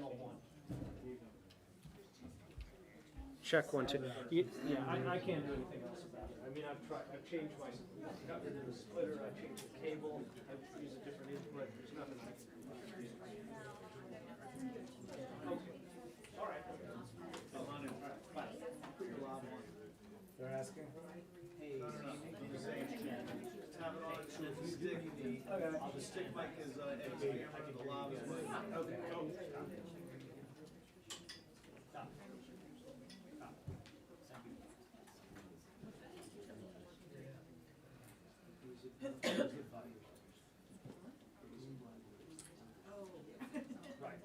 channel 1. Check 1, 2. Yeah, I can't do anything else about it. I mean, I've tried, I've changed my, got rid of the splitter, I've changed the cable, I've used a different input, there's nothing I can do. Okay, all right. They're asking. Hey, have it on, so if you stick the, the stick mic is, the lob is right. Okay. Right.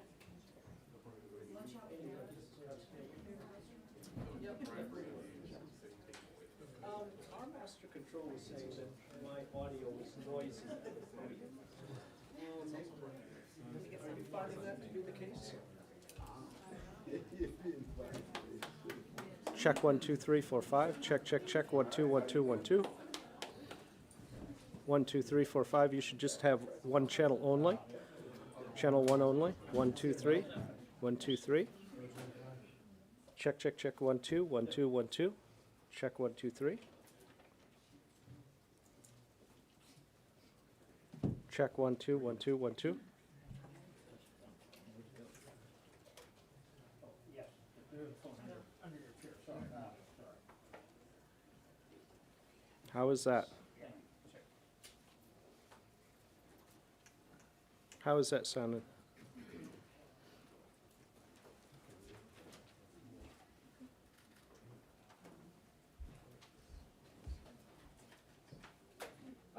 Our master control was saying that my audio was noisy. Are you finding that to be the case? Check 1, 2, 3, 4, 5. Check, check, check. 1, 2, 1, 2, 1, 2. 1, 2, 3, 4, 5. You should just have one channel only. Channel 1 only. 1, 2, 3. 1, 2, 3. Check, check, check. 1, 2, 1, 2, 1, 2. Check 1, 2, 3. Check 1, 2, 1, 2, 1, 2. Yes. There's a phone under your chair, sorry. How is that? How is that sounding?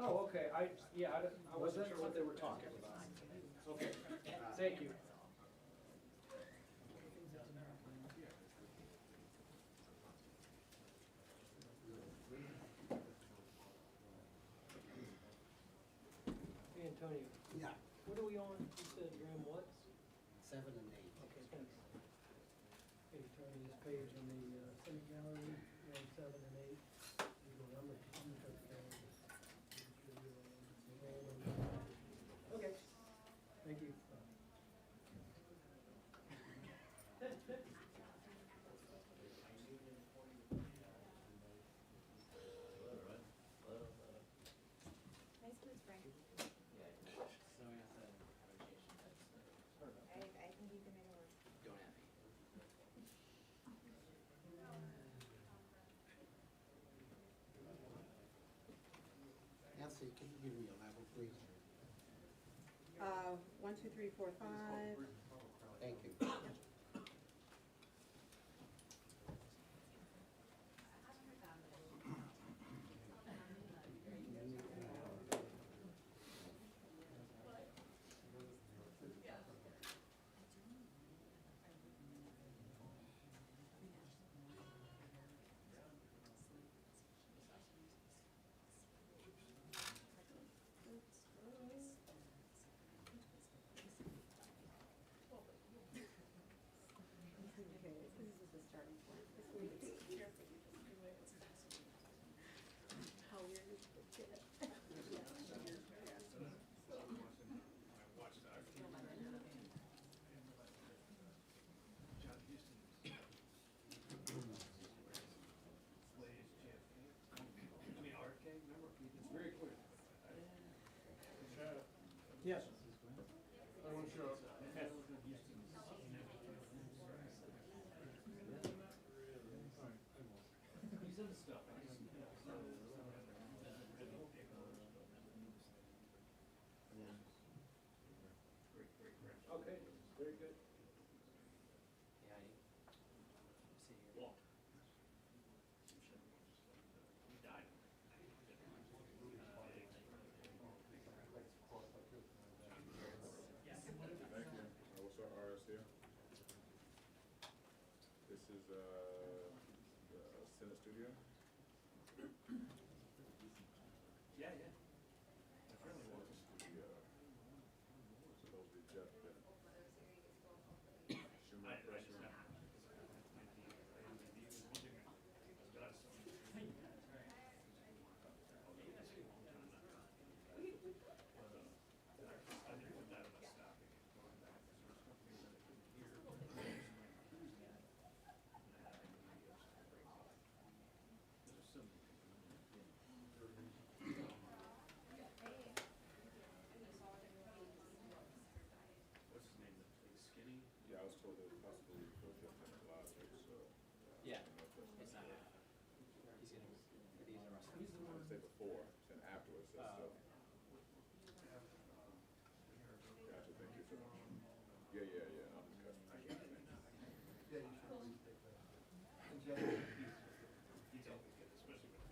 Oh, okay, I wasn't sure what they were talking about. Okay, thank you. Hey, Antonio, Yeah, what are we on? You said you're in what? 7 and 8. Okay, thanks. Hey, turn to this page on the Senate gallery, you're on 7 and 8. Okay, thank you. Nice boots, Frank. I think you can make it work. Don't have Nancy, can you give me a level, please? 1, 2, 3, 4, 5. Thank you. Okay, this is the starting point. How weird is it? Yes. I won't show up. Okay, very good. What's our RS here? This is the Senate studio. Yeah, yeah. Studio. Supposed to be Jeff Bennett. Schumer pressure. stuff. Gotcha, thank you, sir. Yeah, I'll just cut. I can't do that. Yeah, you should always take that. And Jeff, he's always good, especially with.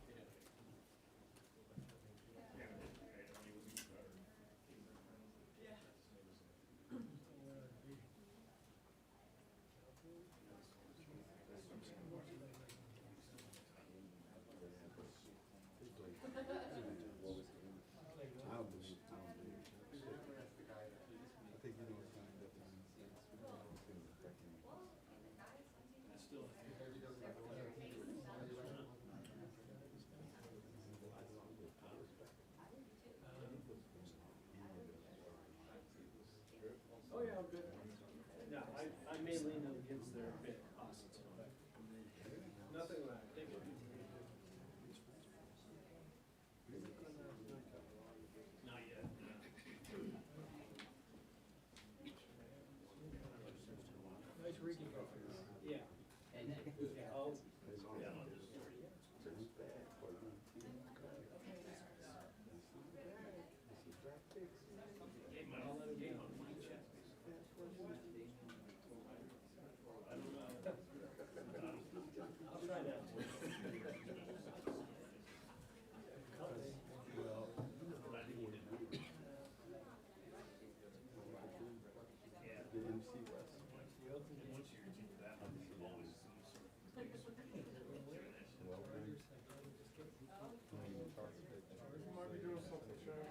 Oh, yeah, I'm good. No, I may lean against their bid costs, but nothing that I think of. Not yet. Nice reading. Yeah. Oh. I'll try that. Might be doing something, Sharon.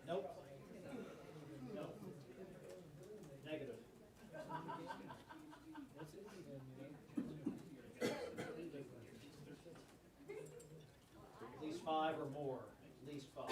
Nope. No. Negative. At least 5 or more, at least 5.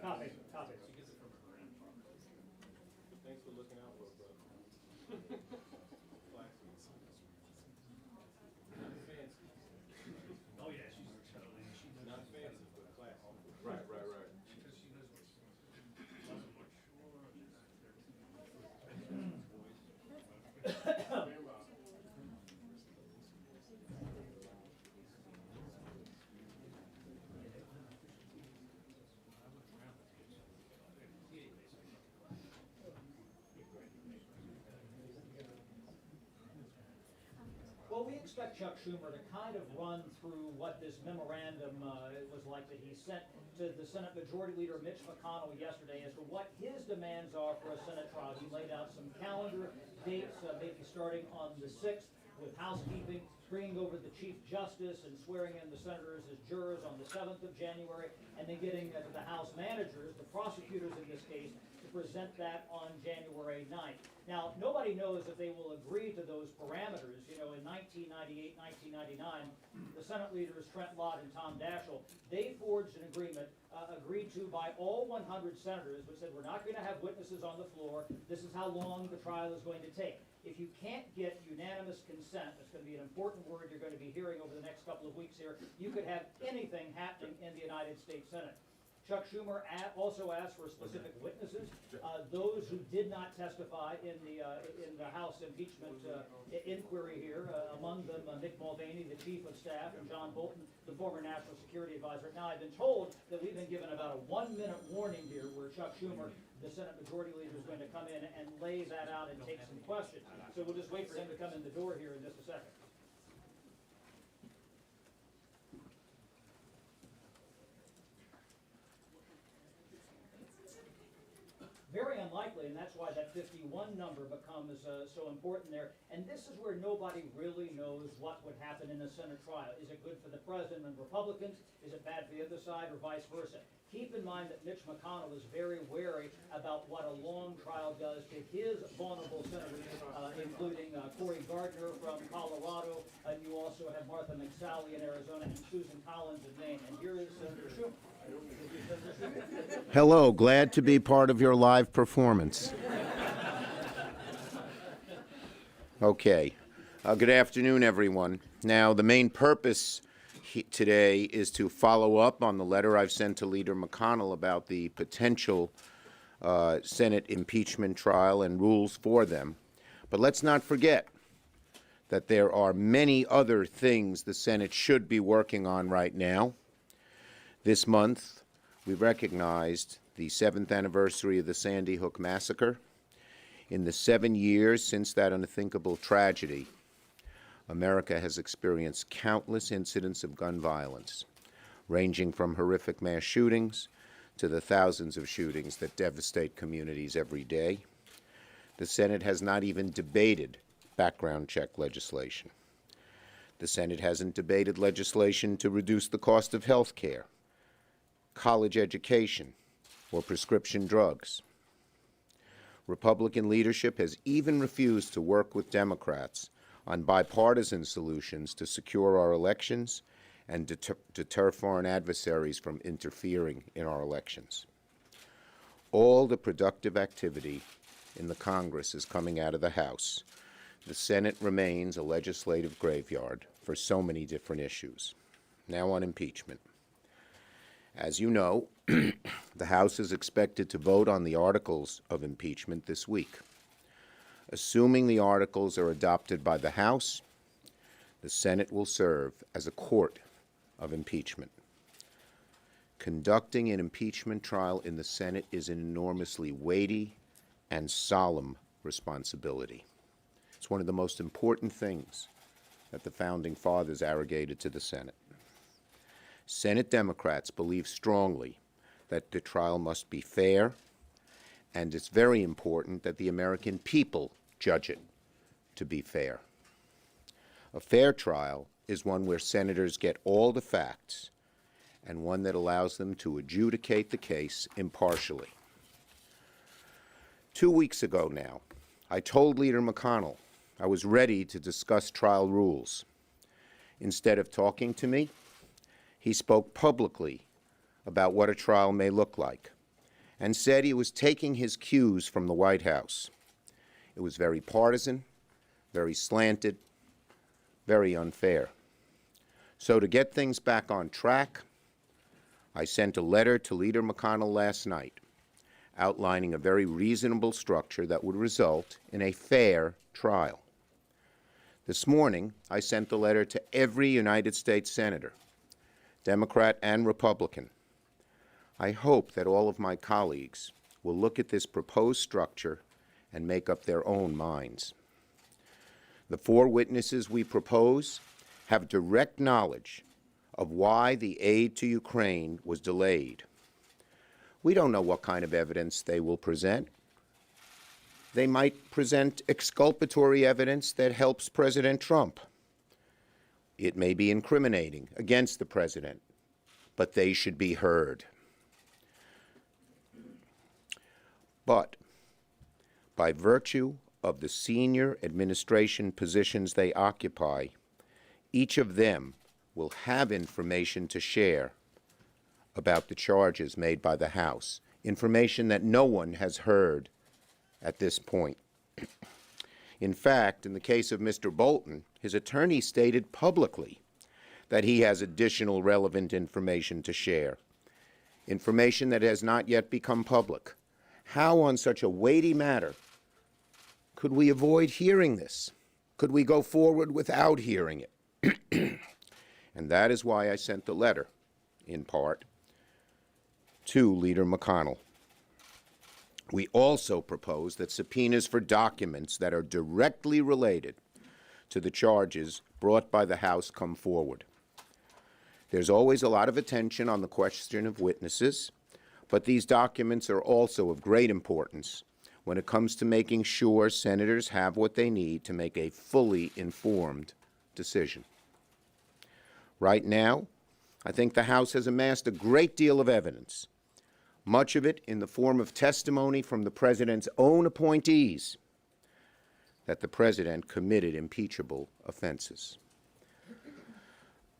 Copy, copy. Thanks for looking out for us, brother. Oh, yeah, she's totally, she knows. Not fancy, but classy. Right, right, right. Well, we expect Chuck Schumer to kind of run through what this memorandum was like that he sent to the Senate Majority Leader Mitch McConnell yesterday as to what his demands are for a Senate trial. He laid out some calendar dates, maybe starting on the 6th with housekeeping, bringing over the Chief Justice and swearing in the senators as jurors on the 7th of January, and then getting the House managers, the prosecutors in this case, to present that on January 9th. Now, nobody knows if they will agree to those parameters. You know, in 1998, 1999, the Senate leaders, Trent Lott and Tom Daschle, they forged an agreement agreed to by all 100 senators, which said we're not going to have witnesses on the floor. This is how long the trial is going to take. If you can't get unanimous consent, that's going to be an important word you're going to be hearing over the next couple of weeks here, you could have anything happening in the United States Senate. Chuck Schumer also asked for specific witnesses, those who did not testify in the House impeachment inquiry here, among them Mick Mulvaney, the Chief of Staff, and John Bolton, the former National Security Advisor. Now, I've been told that we've been given about a 1-minute warning here where Chuck Schumer, the Senate Majority Leader, is going to come in and lay that out and take some questions. So we'll just wait for him to come in the door here in just a second. Very unlikely, and that's why that 51 number becomes so important there. And this is where nobody really knows what would happen in a Senate trial. Is it good for the president and Republicans? Is it bad for the other side, or vice versa? Keep in mind that Mitch McConnell is very wary about what a long trial does to his vulnerable senators, including Cory Gardner from Colorado, and you also have Martha McSally in Arizona, and Susan Collins in Maine. And here is Senator Schumer. Hello, glad to be part of your live performance. Okay, good afternoon, everyone. Now, the main purpose today is to follow up on the letter I've sent to Leader McConnell about the potential Senate impeachment trial and rules for them. But let's not forget that there are many other things the Senate should be working on right now. This month, we recognized the 7th anniversary of the Sandy Hook massacre. In the 7 years since that unthinkable tragedy, America has experienced countless incidents of gun violence, ranging from horrific mass shootings to the thousands of shootings that devastate communities every day. The Senate has not even debated background check legislation. The Senate hasn't debated legislation to reduce the cost of health care, college education, or prescription drugs. Republican leadership has even refused to work with Democrats on bipartisan solutions to secure our elections and deter foreign adversaries from interfering in our elections. All the productive activity in the Congress is coming out of the House. The Senate remains a legislative graveyard for so many different issues. Now on impeachment. As you know, the House is expected to vote on the articles of impeachment this week. Assuming the articles are adopted by the House, the Senate will serve as a court of impeachment. Conducting an impeachment trial in the Senate is an enormously weighty and solemn responsibility. It's one of the most important things that the Founding Fathers arrogated to the Senate. Senate Democrats believe strongly that the trial must be fair, and it's very important that the American people judge it to be fair. A fair trial is one where senators get all the facts and one that allows them to adjudicate the case impartially. 2 weeks ago now, I told Leader McConnell I was ready to discuss trial rules. Instead of talking to me, he spoke publicly about what a trial may look like. and said he was taking his cues from the White House. It was very partisan, very slanted, very unfair. So to get things back on track, I sent a letter to Leader McConnell last night outlining a very reasonable structure that would result in a fair trial. This morning, I sent the letter to every United States senator, Democrat and Republican. I hope that all of my colleagues will look at this proposed structure and make up their own minds. The 4 witnesses we propose have direct knowledge of why the aid to Ukraine was delayed. We don't know what kind of evidence they will present. They might present exculpatory evidence that helps President Trump. It may be incriminating against the president, but they should be heard. But by virtue of the senior administration positions they occupy, each of them will have information to share about the charges made by the House, information that no one has heard at this point. In fact, in the case of Mr. Bolton, his attorney stated publicly that he has additional relevant information to share, information that has not yet become public. How, on such a weighty matter, could we avoid hearing this? Could we go forward without hearing it? And that is why I sent the letter, in part, to Leader McConnell. We also propose that subpoenas for documents that are directly related to the charges brought by the House come forward. There's always a lot of attention on the question of witnesses, but these documents are also of great importance when it comes to making sure senators have what they need to make a fully informed decision. Right now, I think the House has amassed a great deal of evidence, much of it in the form of testimony from the President's own appointees, that the President committed impeachable offenses.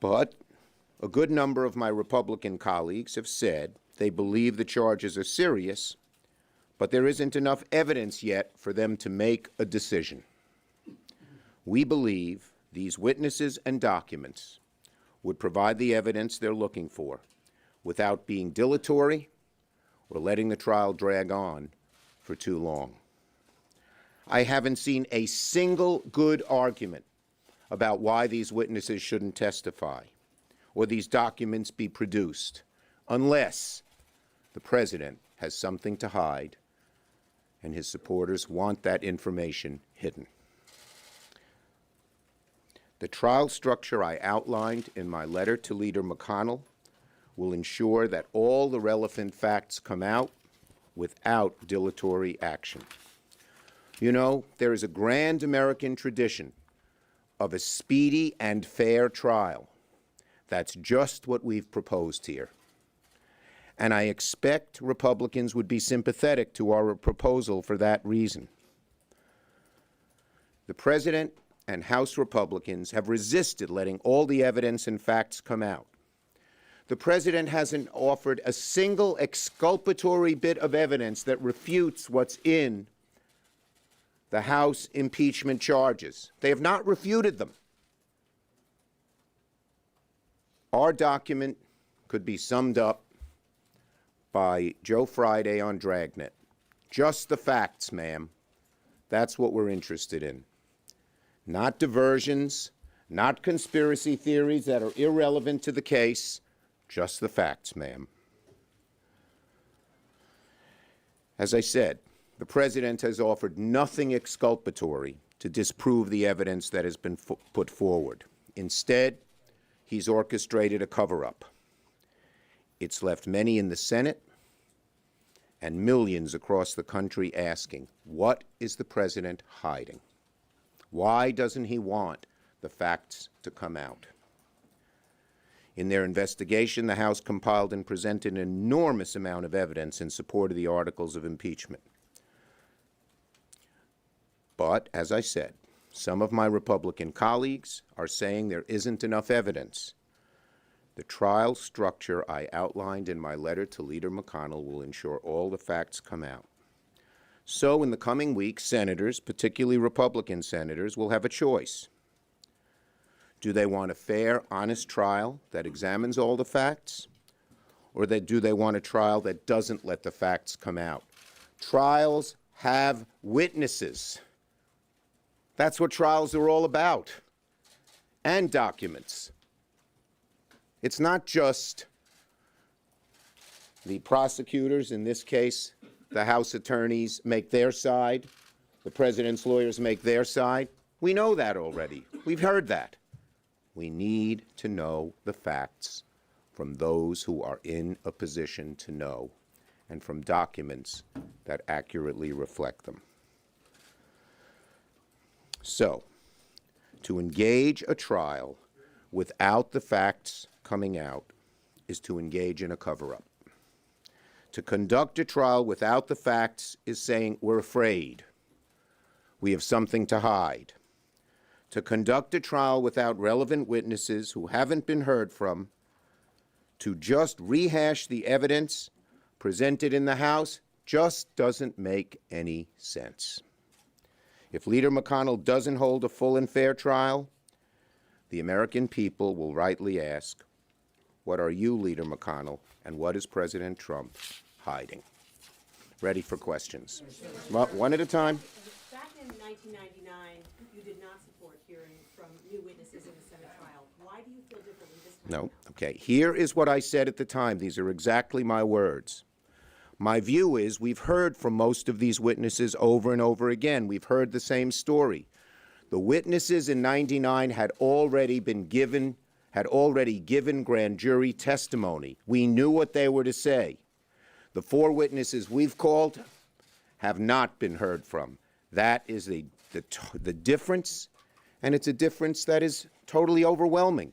But a good number of my Republican colleagues have said they believe the charges are serious, but there isn't enough evidence yet for them to make a decision. We believe these witnesses and documents would provide the evidence they're looking for without being dilatory or letting the trial drag on for too long. I haven't seen a single good argument about why these witnesses shouldn't testify or these documents be produced, unless the President has something to hide and his supporters want that information hidden. The trial structure I outlined in my letter to Leader McConnell will ensure that all the relevant facts come out without dilatory action. You know, there is a grand American tradition of a speedy and fair trial. That's just what we've proposed here. And I expect Republicans would be sympathetic to our proposal for that reason. The President and House Republicans have resisted letting all the evidence and facts come out. The President hasn't offered a single exculpatory bit of evidence that refutes what's in the House impeachment charges. They have not refuted them. Our document could be summed up by Joe Friday on Dragnet. Just the facts, ma'am. That's what we're interested in. Not diversions, not conspiracy theories that are irrelevant to the case. Just the facts, ma'am. As I said, the President has offered nothing exculpatory to disprove the evidence that has been put forward. Instead, he's orchestrated a cover-up. It's left many in the Senate and millions across the country asking, what is the President hiding? Why doesn't he want the facts to come out? In their investigation, the House compiled and presented an enormous amount of evidence in support of the articles of impeachment. But, as I said, some of my Republican colleagues are saying there isn't enough evidence The trial structure I outlined in my letter to Leader McConnell will ensure all the facts come out. So in the coming weeks, senators, particularly Republican senators, will have a choice. Do they want a fair, honest trial that examines all the facts? Or do they want a trial that doesn't let the facts come out? Trials have witnesses. That's what trials are all about. And documents. It's not just the prosecutors, in this case, the House attorneys make their side, the president's lawyers make their side. We know that already. We've heard that. We need to know the facts from those who are in a position to know, and from documents that accurately reflect them. So, to engage a trial without the facts coming out is to engage in a cover-up. To conduct a trial without the facts is saying we're afraid. We have something to hide. To conduct a trial without relevant witnesses who haven't been heard from, to just rehash the evidence presented in the House, just doesn't make any sense. If Leader McConnell doesn't hold a full and fair trial, the American people will rightly ask, what are you, Leader McConnell, and what is President Trump hiding? Ready for questions. Well, one at a time. Back in 1999, you did not support hearing from new witnesses in the Senate trial. Why do you feel differently this time? No. Okay. Here is what I said at the time. These are exactly my words. My view is we've heard from most of these witnesses over and over again. We've heard the same story. The witnesses in '99 had already given grand jury testimony. We knew what they were to say. The 4 witnesses we've called have not been heard from. That is the difference, and it's a difference that is totally overwhelming.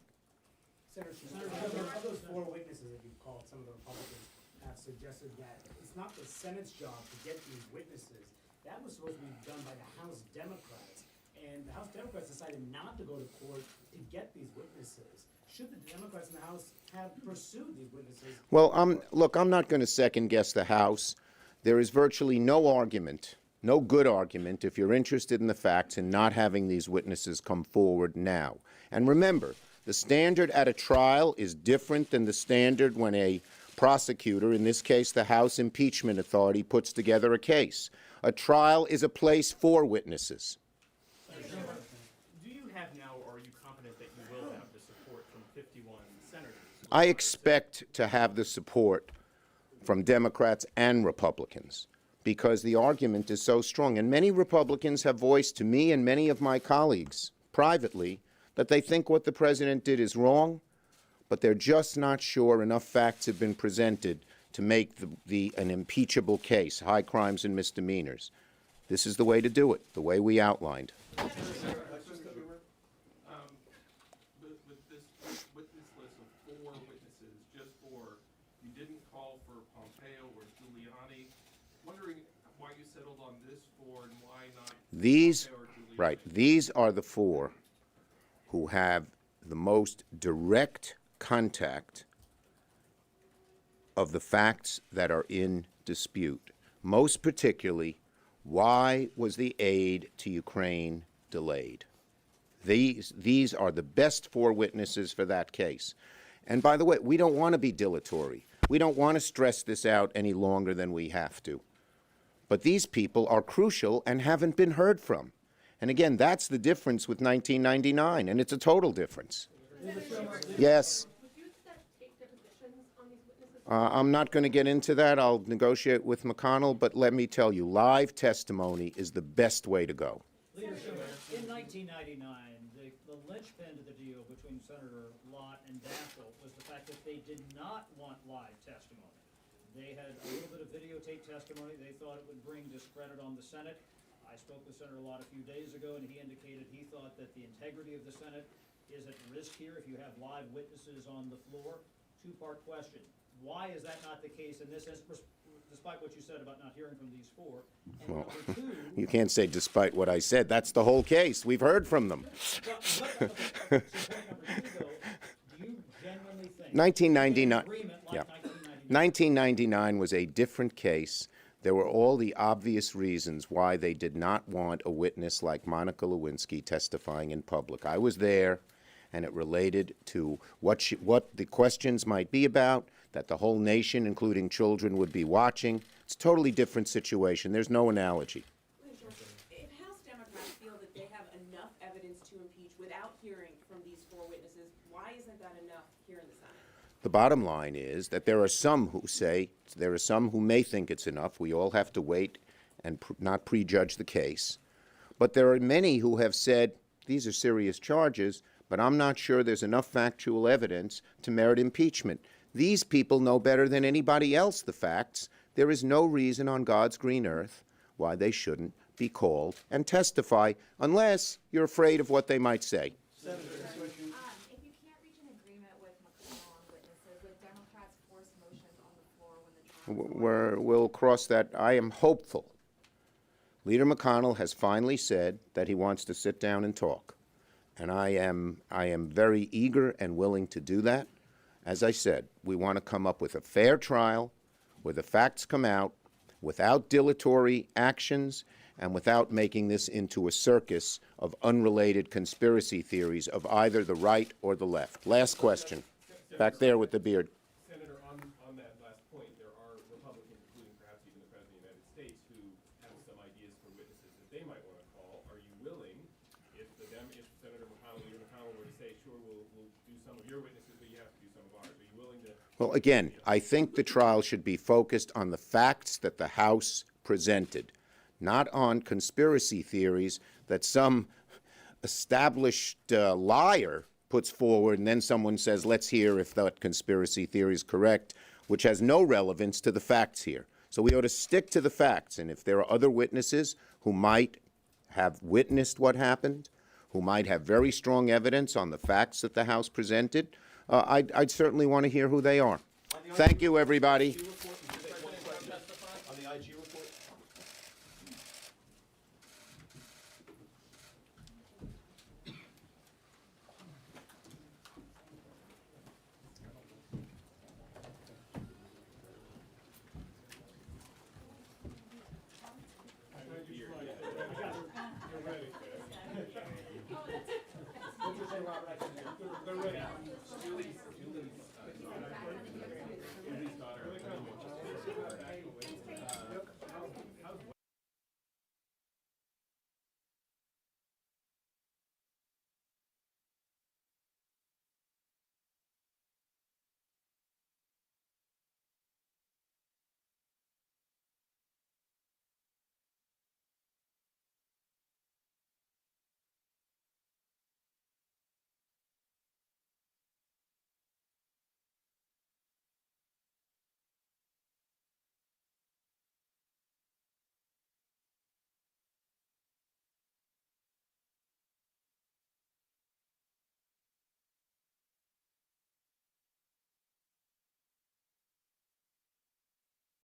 Senator Schumer, of those 4 witnesses that you've called, some of the Republicans have suggested that it's not the Senate's job to get these witnesses. That was supposed to be done by the House Democrats, and the House Democrats decided not to go to court to get these witnesses. Should the Democrats in the House have pursued these witnesses? Well, look, I'm not going to second-guess the House. There is virtually no argument, no good argument, if you're interested in the facts, in not having these witnesses come forward now. And remember, the standard at a trial is different than the standard when a prosecutor, in this case the House Impeachment Authority, puts together a case. A trial is a place for witnesses. Do you have now, or are you confident that you will have the support from 51 senators? I expect to have the support from Democrats and Republicans because the argument is so strong. And many Republicans have voiced to me and many of my colleagues privately that they think what the president did is wrong, but they're just not sure enough facts have been presented to make an impeachable case, high crimes and misdemeanors. This is the way to do it, the way we outlined. With this list of 4 witnesses, just 4, you didn't call for Pompeo or Giuliani. Wondering why you settled on this 4 and why not These, Pompeo or Giuliani? right, these are the 4 who have the most direct contact of the facts that are in dispute. Most particularly, why was the aid to Ukraine delayed? These are the best 4 witnesses for that case. And by the way, we don't want to be dilatory. We don't want to stress this out any longer than we have to. But these people are crucial and haven't been heard from. And again, that's the difference with 1999, and it's a total difference. Yes. I'm not going to get into that. I'll negotiate with McConnell, but let me tell you, live testimony is the best way to go. Leader Schumer, in 1999, the linchpin to the deal between Senator Lott and Daschle was the fact that they did not want live testimony. They had a little bit of videotape testimony. They thought it would bring discredit on the Senate. I spoke with Senator Lott a few days ago, and he indicated he thought that the integrity of the Senate is at risk here if you have live witnesses on the floor. 2-part question. Why is that not the case in this instance, despite what you said about not hearing from these 4? And Well, number 2, you can't say despite what I said. That's the whole case. We've heard from them. so point number 2, though, do you genuinely think 1999. Agreement like Yeah. 1999. 1999 was a different case. There were all the obvious reasons why they did not want a witness like Monica Lewinsky testifying in public. I was there, and it related to what the questions might be about, that the whole nation, including children, would be watching. It's a totally different situation. There's no analogy. If House Democrats feel that they have enough evidence to impeach without hearing from these four witnesses, why isn't that enough here in the Senate? The bottom line is that there are some who may think it's enough. We all have to wait and not prejudge the case. But there are many who have said, these are serious charges, but I'm not sure there's enough factual evidence to merit impeachment. These people know better than anybody else the facts. There is no reason on God's green earth why they shouldn't be called and testify, unless you're afraid of what they might say. If you can't reach an agreement with McConnell on witnesses, would Democrats force motions on the floor when the trial? We'll cross that. I am hopeful. Leader McConnell has finally said that he wants to sit down and talk. And I am very eager and willing to do that. As I said, we want to come up with a fair trial where the facts come out without dilatory actions and without making this into a circus of unrelated conspiracy theories of either the right or the left. Last question. Back there with the beard. Senator, on that last point, there are Republicans, including perhaps even the President of the United States, who have some ideas for witnesses that they might want to call. Are you willing, if Senator McConnell, Leader McConnell were to say, sure, we'll do some of your witnesses, but you have to do some of ours, are you willing to? Well, again, I think the trial should be focused on the facts that the House presented, not on conspiracy theories that some established liar puts forward, and then someone says, let's hear if that conspiracy theory is correct, which has no relevance to the facts here. So we ought to stick to the facts, and if there are other witnesses who might have witnessed what happened, who might have very strong evidence on the facts that the House presented, I'd certainly want to hear who they are. Thank you, everybody. On the IG report?